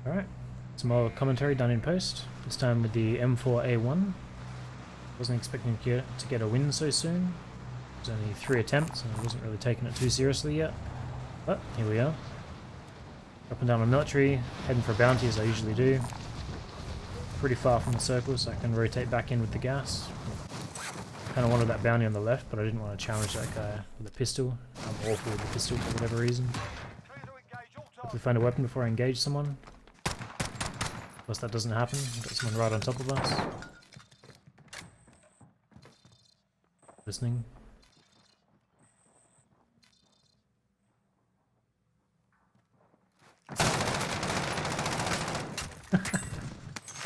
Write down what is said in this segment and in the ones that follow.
Alright, some more commentary done in post, this time with the M4A1. Wasn't expecting to get a win so soon. It was only 3 attempts and I wasn't really taking it too seriously yet. But here we are. Up and down on military, heading for a bounty as I usually do. Pretty far from the circle so I can rotate back in with the gas. Kinda wanted that bounty on the left, but I didn't want to challenge that guy with a pistol. I'm awful with the pistol for whatever reason. Hopefully find a weapon before I engage someone. Of course that doesn't happen, I've got someone right on top of us. Listening.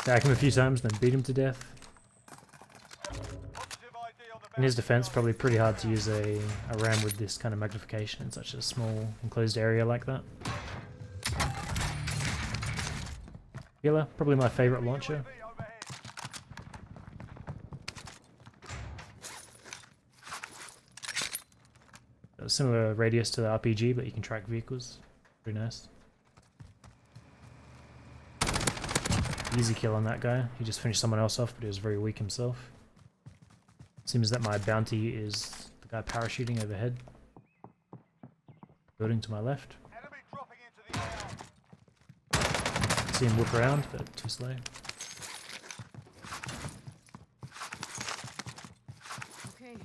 Attack him a few times, then beat him to death. In his defense, probably pretty hard to use a ram with this kind of magnification in such a small enclosed area like that. Healer, probably my favorite launcher. A similar radius to the RPG, but you can track vehicles. Pretty nice. Easy kill on that guy. He just finished someone else off, but he was very weak himself. Seems that my bounty is the guy parachuting overhead. Building to my left. See him whip around, but too slow. Okay.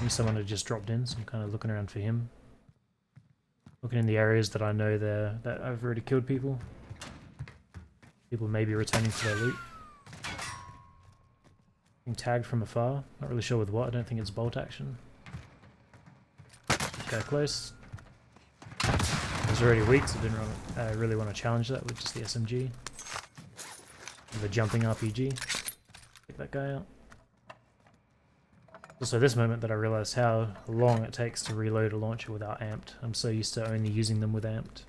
Someone had just dropped in, so I'm kind of looking around for him. Looking in the areas that I know that I've already killed people. People may be returning for their loot. Being tagged from afar. Not really sure with what. I don't think it's bolt action. Go close. I was already weak, so I didn't really want to challenge that with just the SMG. With a jumping RPG. Take that guy out. Also this moment that I realised how long it takes to reload a launcher without amped. I'm so used to only using them with amped.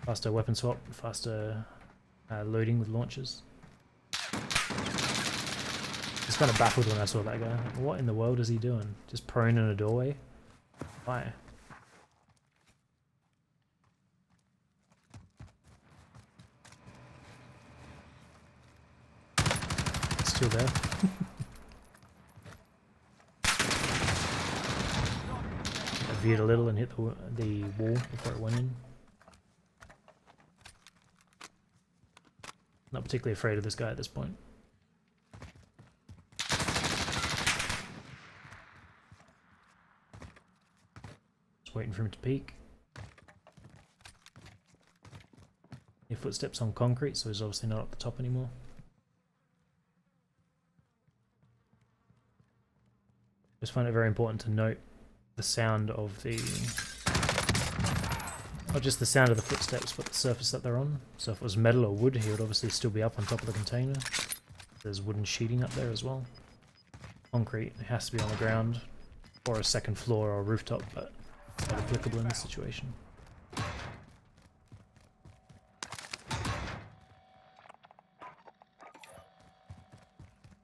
Faster weapon swap, faster loading with launchers. Just kind of baffled when I saw that guy. What in the world is he doing? Just prone in a doorway? Why? Still there. I veered a little and hit the wall before it went in. Not particularly afraid of this guy at this point. Just waiting for him to peek. Your footsteps on concrete, so he's obviously not up the top anymore. Just find it very important to note the sound of the... not just the sound of the footsteps, but the surface that they're on. So if it was metal or wood, he would obviously still be up on top of the container. There's wooden sheeting up there as well. Concrete, it has to be on the ground, or a second floor or a rooftop, but it's not applicable in this situation.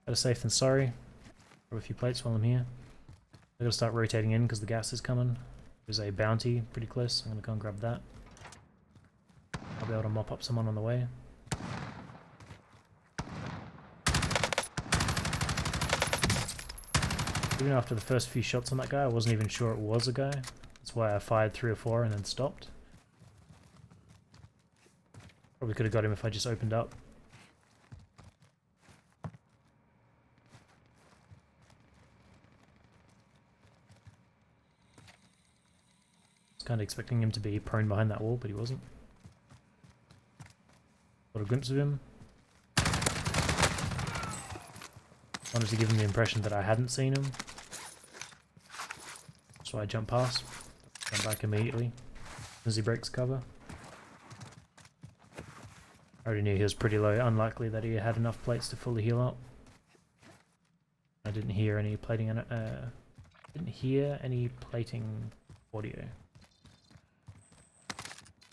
Better safe than sorry. Grab a few plates while I'm here. I gotta start rotating in because the gas is coming. There's a bounty pretty close. I'm gonna go and grab that. I'll be able to mop up someone on the way. Even after the first few shots on that guy, I wasn't even sure it was a guy. That's why I fired 3 or 4 and then stopped. Probably could have got him if I just opened up. Kind of expecting him to be prone behind that wall, but he wasn't. Got a glimpse of him. Wanted to give him the impression that I hadn't seen him. So I jump past. Jump back immediately as he breaks cover. I already knew he was pretty low. Unlikely that he had enough plates to fully heal up. I didn't hear any plating. Didn't hear any plating audio.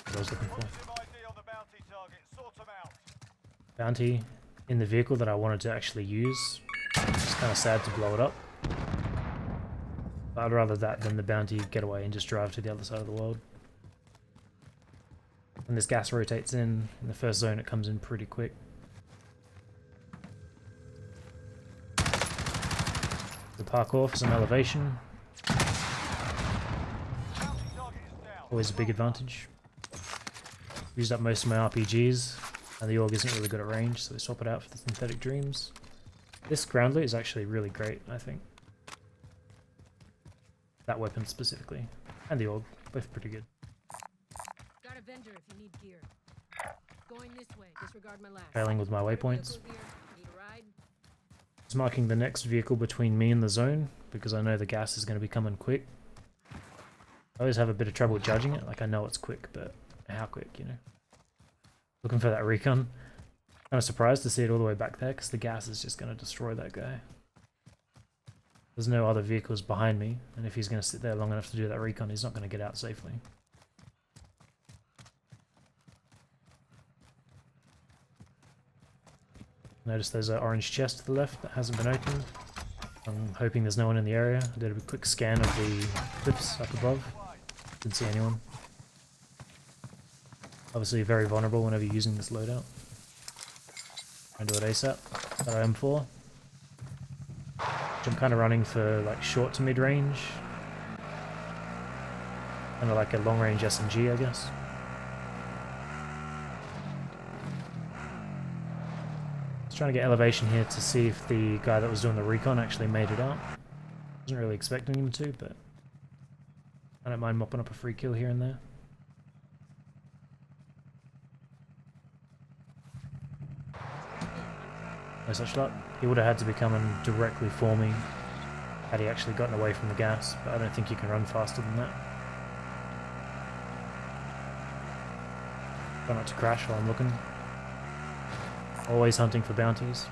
What I was looking for. Bounty. in the vehicle that I wanted to actually use. It's kind of sad to blow it up. But I'd rather that than the bounty getaway and just drive to the other side of the world. When this gas rotates in the first zone, it comes in pretty quick. The parkour for some elevation. Always a big advantage. Used up most of my RPGs, and the AUG isn't really good at range, so we swap it out for the synthetic dreams. This ground loot is actually really great, I think. That weapon specifically, and the AUG, both pretty good. Got a vendor if you need gear. Going this way. Disregard my last. Failing with my waypoints. Need a ride? Just marking the next vehicle between me and the zone, because I know the gas is going to be coming quick. I always have a bit of trouble judging it, like I know it's quick, but how quick, you know? Looking for that recon. Kind of surprised to see it all the way back there, because the gas is just going to destroy that guy. There's no other vehicles behind me, and if he's going to sit there long enough to do that recon, he's not going to get out safely. Notice there's an orange chest to the left that hasn't been opened. I'm hoping there's no one in the area. I did a quick scan of the cliffs up above. Didn't see anyone. Obviously very vulnerable whenever you're using this loadout. Try and do it ASAP. Got our M4. Which I'm kind of running for like short to mid range. Kind of like a long range SMG, I guess. Trying to get elevation here to see if the guy that was doing the recon actually made it out. Wasn't really expecting him to, but I don't mind mopping up a free kill here and there. No such luck. He would have had to be coming directly for me had he actually gotten away from the gas, but I don't think you can run faster than that. Try not to crash while I'm looking. Always hunting for bounties.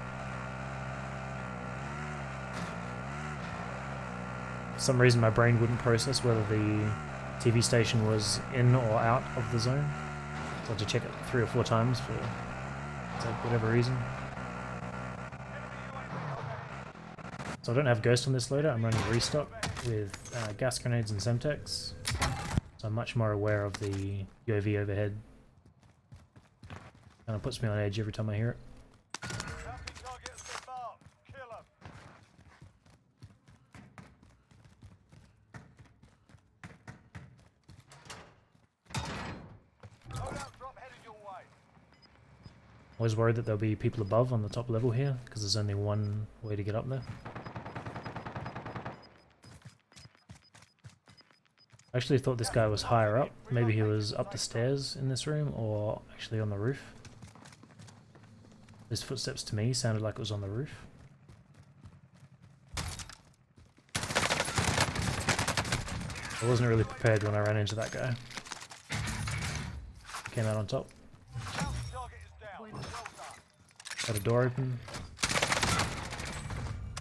For some reason my brain wouldn't process whether the TV station was in or out of the zone. So I had to check it 3 or 4 times for whatever reason. So I don't have Ghost on this loader, I'm running restock with gas grenades and Semtex. So I'm much more aware of the UAV overhead. Kind of puts me on edge every time I hear it. Always worried that there'll be people above on the top level here, because there's only one way to get up there. I actually thought this guy was higher up. Maybe he was up the stairs in this room, or actually on the roof. His footsteps to me sounded like it was on the roof. I wasn't really prepared when I ran into that guy. Came out on top. Got a door open.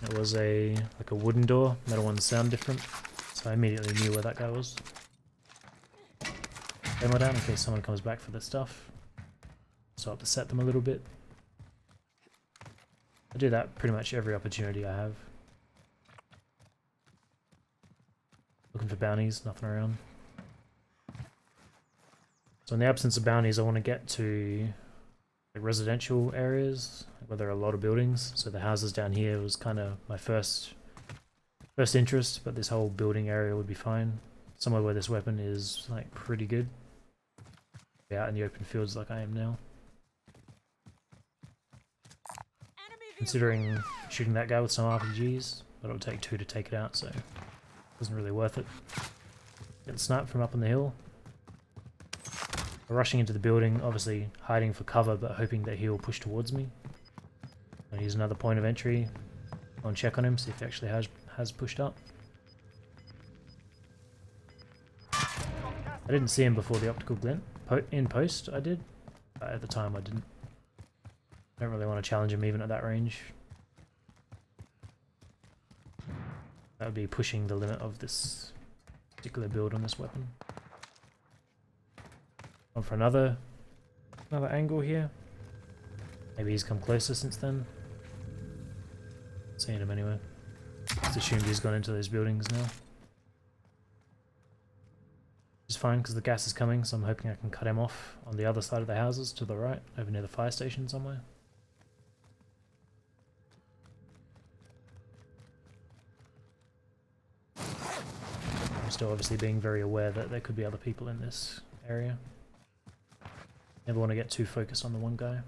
It was like a wooden door. Metal ones sound different, so I immediately knew where that guy was. Demo down in case someone comes back for their stuff. So I have to set them a little bit. I do that pretty much every opportunity I have. Looking for bounties, nothing around. So in the absence of bounties, I want to get to the residential areas where there are a lot of buildings. So the houses down here was kind of my first interest, but this whole building area would be fine. Somewhere where this weapon is like pretty good. Be out in the open fields like I am now. Considering shooting that guy with some RPGs, but it'll take 2 to take it out, so it wasn't really worth it. Getting sniped from up on the hill. Rushing into the building, obviously hiding for cover, but hoping that he'll push towards me. I'll use another point of entry. Go and check on him, see if he actually has pushed up. I didn't see him before the optical glint. In post, I did. At the time, I didn't. Don't really want to challenge him even at that range. That would be pushing the limit of this particular build on this weapon. On for another angle here. Maybe he's come closer since then. Seeing him anyway. Just assumed he's gone into those buildings now. Which is fine because the gas is coming, so I'm hoping I can cut him off on the other side of the houses to the right, over near the fire station somewhere. I'm still obviously being very aware that there could be other people in this area. Never want to get too focused on the one guy.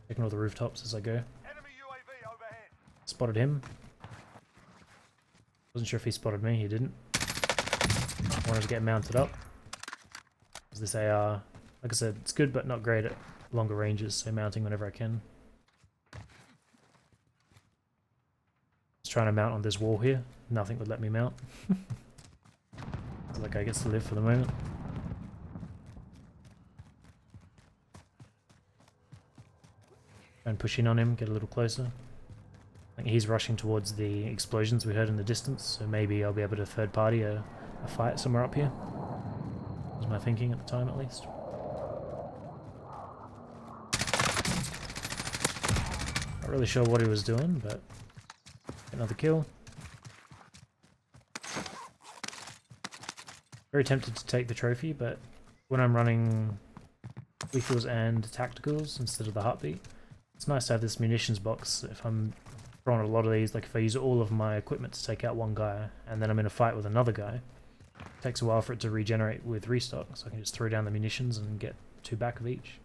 Checking all the rooftops as I go. Enemy UAV overhead. Spotted him. Wasn't sure if he spotted me, he didn't. Wanted to get mounted up. As this AR, like I said, it's good but not great at longer ranges, so mounting whenever I can. Just trying to mount on this wall here. Nothing would let me mount. So that guy gets to live for the moment. Try and push in on him, get a little closer. I think he's rushing towards the explosions we heard in the distance, so maybe I'll be able to third party a fight somewhere up here. Was my thinking at the time, at least. Not really sure what he was doing, but another kill. Very tempted to take the trophy, but when I'm running lethals and tacticals instead of the heartbeat, it's nice to have this munitions box. If I'm throwing a lot of these, like if I use all of my equipment to take out one guy and then I'm in a fight with another guy, it takes a while for it to regenerate with restock, so I can just throw down the munitions and get 2 back of each.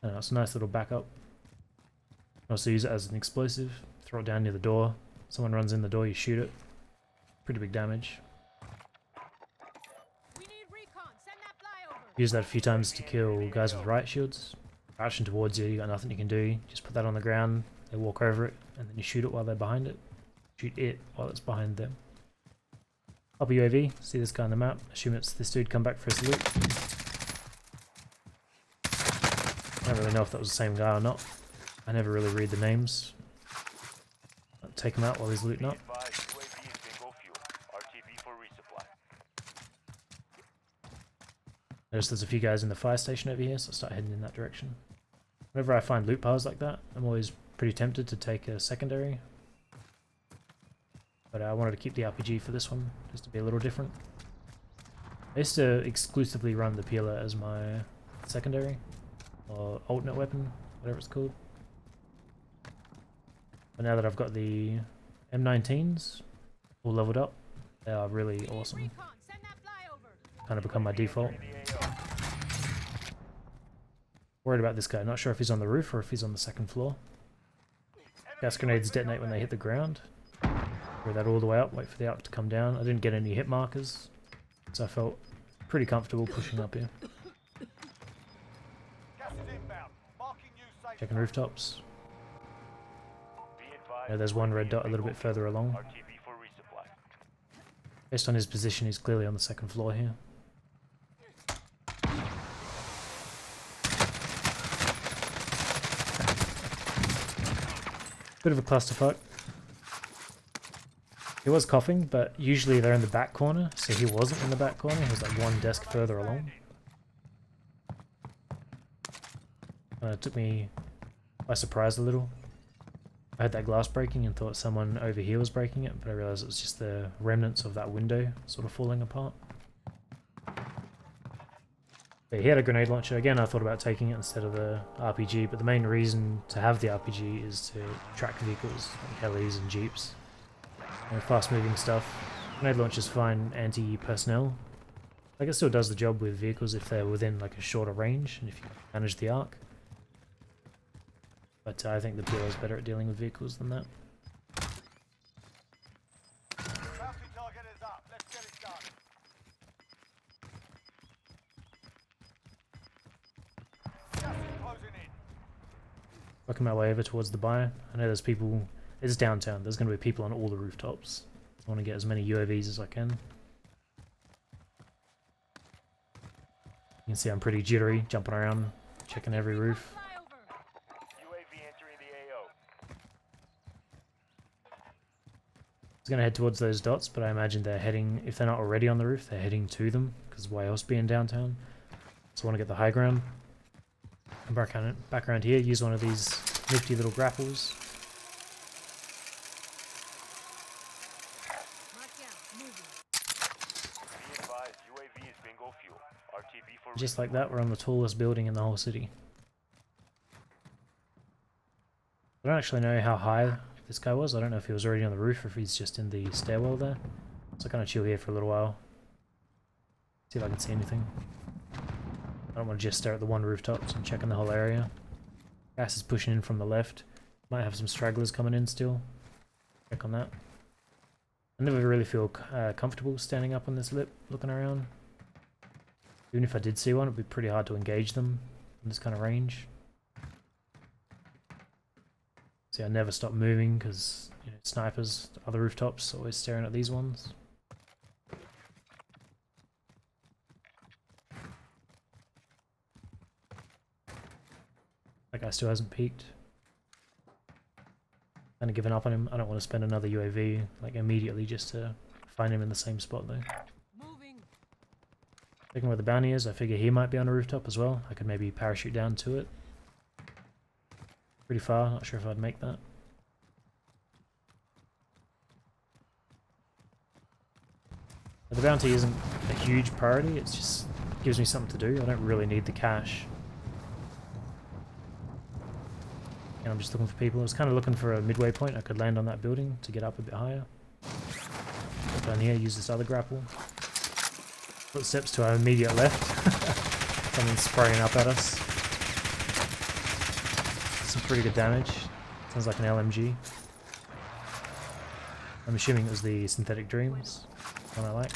It's a nice little backup. Also use it as an explosive, throw it down near the door. Someone runs in the door, you shoot it. Pretty big damage. We need recon. Send that flyover. Use that a few times to kill guys with riot shields. Rushing towards you, you got nothing you can do. Just put that on the ground, they walk over it, and then you shoot it while they're behind it. Shoot it while it's behind them. Up a UAV, see this guy on the map. Assume it's this dude come back for his loot. I don't really know if that was the same guy or not. I never really read the names. I'll take him out while he's looting up. Notice there's a few guys in the fire station over here, so I'll start heading in that direction. Whenever I find loot piles like that, I'm always pretty tempted to take a secondary. But I wanted to keep the RPG for this one, just to be a little different. I used to exclusively run the Peeler as my secondary, or alternate weapon, whatever it's called. But now that I've got the M19s all leveled up, they are really awesome. Recon. Send that flyover. Kind of become my default. Worried about this guy, not sure if he's on the roof or if he's on the second floor. Gas grenades detonate when they hit the ground. Throw that all the way up, wait for the arc to come down. I didn't get any hit markers, so I felt pretty comfortable pushing up here. Checking rooftops. Yeah, there's one red dot a little bit further along. Based on his position, he's clearly on the second floor here. Bit of a clusterfuck. He was coughing, but usually they're in the back corner, so he wasn't in the back corner. He was like one desk further along. It took me by surprise a little. I had that glass breaking and thought someone over here was breaking it, but I realized it was just the remnants of that window sort of falling apart. But he had a grenade launcher. Again, I thought about taking it instead of the RPG, but the main reason to have the RPG is to track vehicles, like helis and jeeps. Fast-moving stuff. Grenade launcher's fine anti-personnel. Like, it still does the job with vehicles if they're within like a shorter range and if you manage the arc. But I think the Peeler is better at dealing with vehicles than that. Working my way over towards the buy. I know there's people. It's downtown. There's going to be people on all the rooftops. I want to get as many UAVs as I can. You can see I'm pretty jittery, jumping around, checking every roof. was going to head towards those dots, but I imagine they're heading, if they're not already on the roof, they're heading to them, because why else be in downtown? So I want to get the high ground. Back around here, use one of these nifty little grapples. Just like that, we're on the tallest building in the whole city. I don't actually know how high this guy was. I don't know if he was already on the roof or if he's just in the stairwell there. So I kind of chill here for a little while. See if I can see anything. I don't want to just stare at the one rooftop, so I'm checking the whole area. Gas is pushing in from the left. Might have some stragglers coming in still. Check on that. I never really feel comfortable standing up on this lip, looking around. Even if I did see one, it'd be pretty hard to engage them in this kind of range. See, I never stop moving because, you know, snipers, other rooftops, always staring at these ones. That guy still hasn't peeked. Kind of given up on him. I don't want to spend another UAV like immediately just to find him in the same spot though. Checking where the bounty is, I figure he might be on a rooftop as well. I could maybe parachute down to it. Pretty far, not sure if I'd make that. But the bounty isn't a huge priority, it just gives me something to do. I don't really need the cash. And I'm just looking for people. I was kind of looking for a midway point I could land on that building to get up a bit higher. Go down here, use this other grapple. Footsteps to our immediate left. Someone's spraying up at us. Some pretty good damage. Sounds like an LMG. I'm assuming it was the Synthetic Dreams. One I like.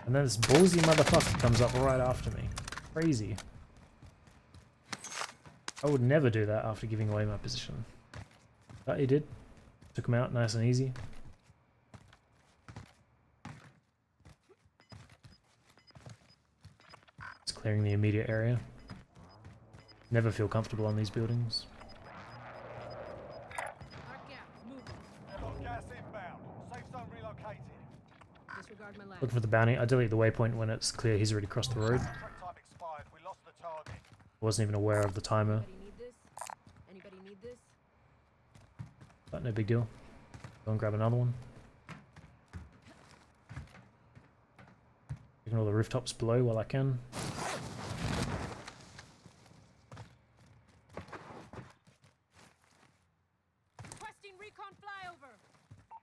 And then this ballsy motherfucker comes up right after me. Crazy. I would never do that after giving away my position. But he did. Took him out nice and easy. Just clearing the immediate area. Never feel comfortable on these buildings. Looking for the bounty. I delete the waypoint when it's clear he's already crossed the road. Wasn't even aware of the timer. But no big deal. Go and grab another one. Taking all the rooftops below while I can.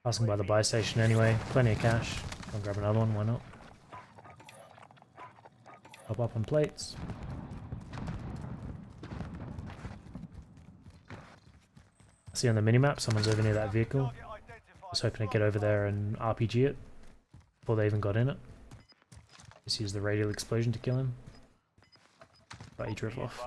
Passing by the buy station anyway. Plenty of cash. Go and grab another one, why not? Hop up on plates. I see on the minimap someone's over near that vehicle. I was hoping to get over there and RPG it before they even got in it. Just use the radial explosion to kill him. But he drove off.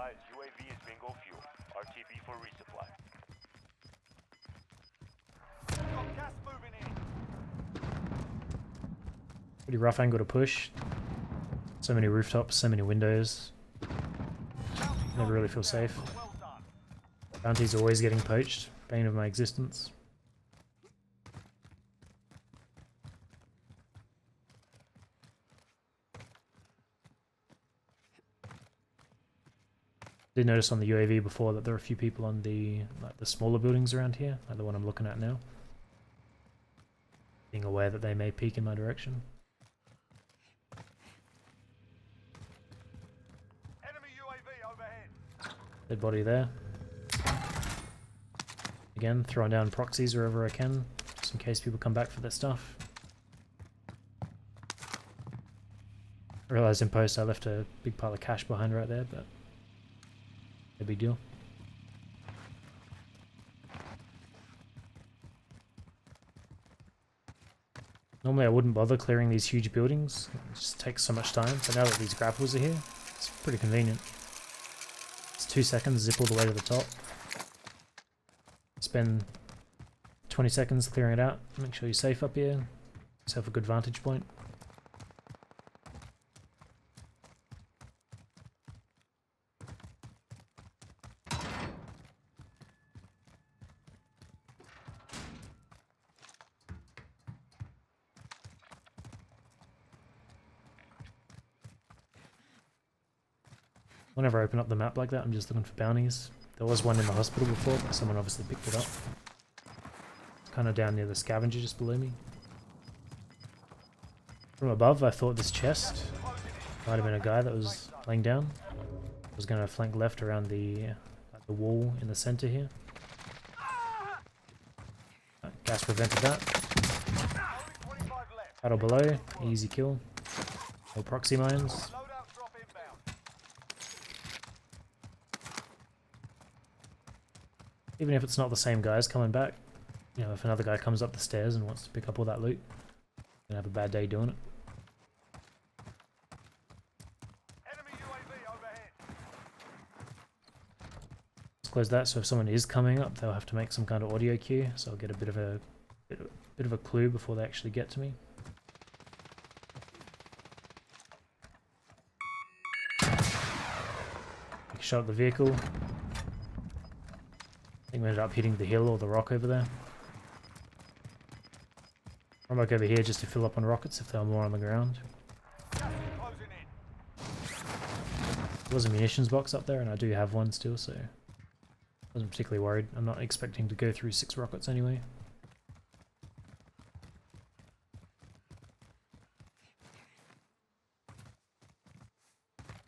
Pretty rough angle to push. So many rooftops, so many windows. Never really feel safe. Bounty's always getting poached. Bane of my existence. Did notice on the UAV before that there are a few people on the smaller buildings around here, like the one I'm looking at now. Being aware that they may peek in my direction. Enemy UAV overhead. Dead body there. Again, throwing down proxies wherever I can, just in case people come back for their stuff. I realised in post I left a big pile of cash behind right there, but no big deal. Normally I wouldn't bother clearing these huge buildings, it just takes so much time, but now that these grapples are here, it's pretty convenient. It's 2 seconds, zip all the way to the top. Spend 20 seconds clearing it out, make sure you're safe up here, yourself a good vantage point. Whenever I open up the map like that, I'm just looking for bounties. There was one in the hospital before, but someone obviously picked it up. It's kind of down near the scavenger just below me. From above, I thought this chest might have been a guy that was laying down. I was going to flank left around the wall in the center here. Gas prevented that. Battle below, easy kill. No proxy mines. Even if it's not the same guys coming back, you know, if another guy comes up the stairs and wants to pick up all that loot, gonna have a bad day doing it. Let's close that, so if someone is coming up, they'll have to make some kind of audio cue, so I'll get a bit of a clue before they actually get to me. Take a shot at the vehicle. I think we ended up hitting the hill or the rock over there. I'm back over here just to fill up on rockets if there are more on the ground. There was a munitions box up there and I do have one still, so I wasn't particularly worried. I'm not expecting to go through 6 rockets anyway.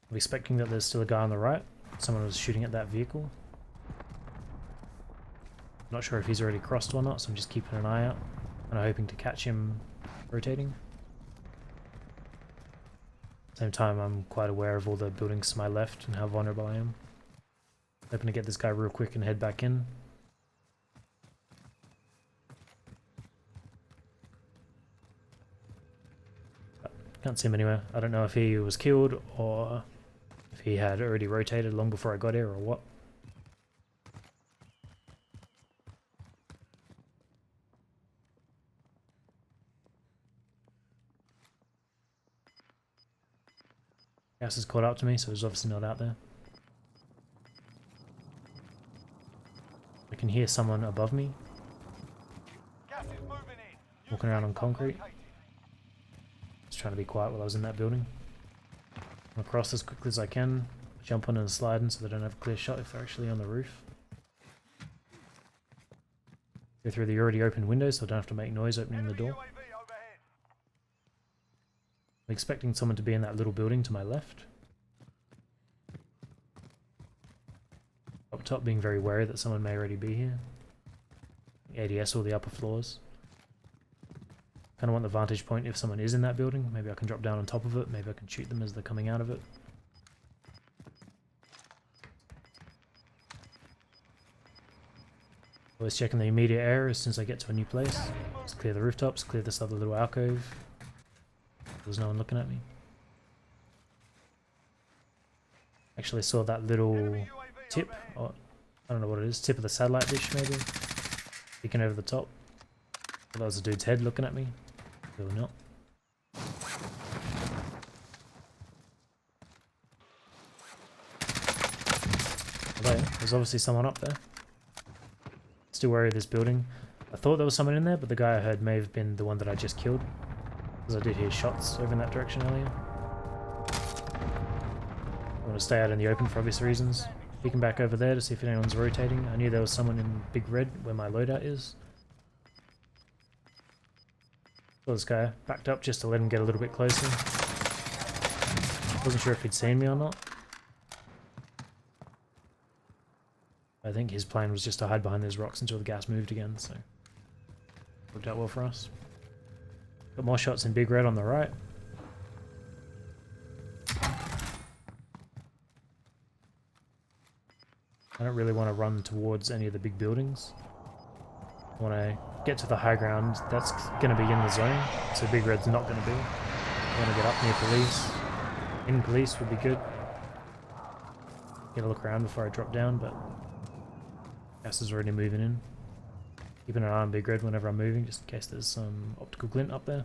I'm expecting that there's still a guy on the right. Someone was shooting at that vehicle. Not sure if he's already crossed or not, so I'm just keeping an eye out and I'm hoping to catch him rotating. Same time, I'm quite aware of all the buildings to my left and how vulnerable I am. Hoping to get this guy real quick and head back in. Can't see him anywhere. I don't know if he was killed or if he had already rotated long before I got here or what. Gas has caught up to me, so he's obviously not out there. I can hear someone above me. Walking around on concrete. Just trying to be quiet while I was in that building. I'm across as quickly as I can. Jump on and slide in so they don't have a clear shot if they're actually on the roof. Go through the already open window so I don't have to make noise opening the door. I'm expecting someone to be in that little building to my left. Up top, being very wary that someone may already be here. ADS or the upper floors. Kind of want the vantage point if someone is in that building. Maybe I can drop down on top of it. Maybe I can shoot them as they're coming out of it. Always checking the immediate area as soon as I get to a new place. Just clear the rooftops, clear this other little alcove. There's no one looking at me. Actually saw that little tip, or I don't know what it is, tip of the satellite dish maybe, peeking over the top. Well, that was a dude's head looking at me. Really not. Although, there's obviously someone up there. Still wary of this building. I thought there was someone in there, but the guy I heard may have been the one that I just killed. Because I did hear shots over in that direction earlier. I want to stay out in the open for obvious reasons. Peeking back over there to see if anyone's rotating. I knew there was someone in Big Red where my loadout is. Saw this guy backed up just to let him get a little bit closer. Wasn't sure if he'd seen me or not. I think his plan was just to hide behind those rocks until the gas moved again, so worked out well for us. Got more shots in Big Red on the right. I don't really want to run towards any of the big buildings. When I get to the high ground, that's going to be in the zone, so Big Red's not going to be. I want to get up near police. In police would be good. Get a look around before I drop down, but gas is already moving in. Keeping an eye on Big Red whenever I'm moving, just in case there's some optical glint up there.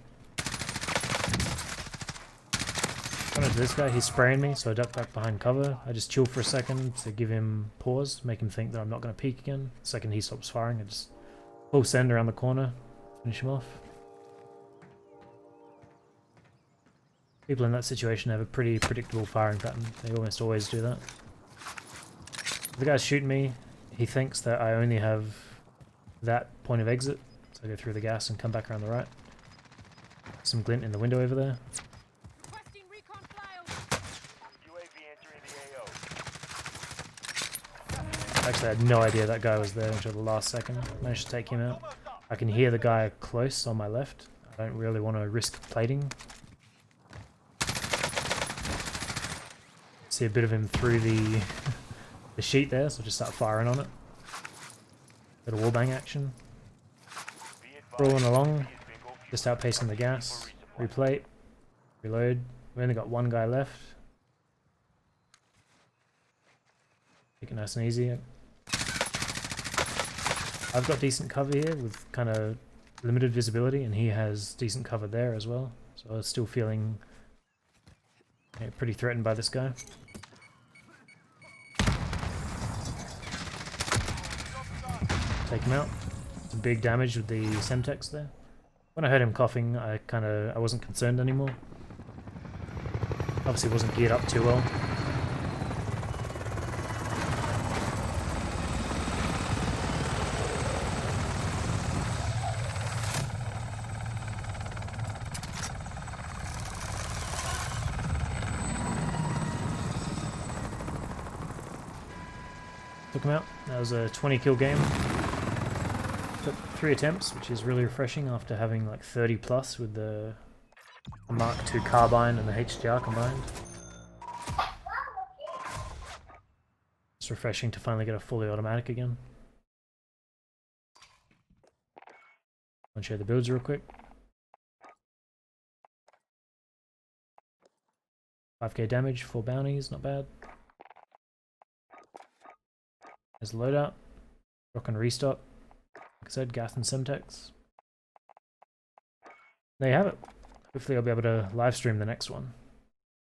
Running to this guy, he's spraying me, so I duck back behind cover. I just chill for a second to give him pause, make him think that I'm not going to peek again. The second he stops firing, I just full send around the corner, finish him off. People in that situation have a pretty predictable firing pattern. They almost always do that. The guy's shooting me. He thinks that I only have that point of exit, so I go through the gas and come back around the right. Some glint in the window over there. Requesting recon flyover. UAV entering the AO. Actually, I had no idea that guy was there until the last second. Managed to take him out. I can hear the guy close on my left. I don't really want to risk plating. See a bit of him through the the sheet there, so I'll just start firing on it. Bit of wallbang action. Crawling along, just outpacing the gas. Replate, reload. We only got one guy left. Take it nice and easy. I've got decent cover here with kind of limited visibility, and he has decent cover there as well. So I was still feeling pretty threatened by this guy. Take him out. Some big damage with the Semtex there. When I heard him coughing, I wasn't concerned anymore. Obviously wasn't geared up too well. Took him out. That was a 20 kill game. Took 3 attempts, which is really refreshing after having like 30 plus with the Mark II carbine and the HDR combined. It's refreshing to finally get a fully automatic again. I'll show the builds real quick. 5k damage, 4 bounties, not bad. There's the loadout. Rock and restock. Like I said, gas and Semtex. There you have it. Hopefully I'll be able to live stream the next one.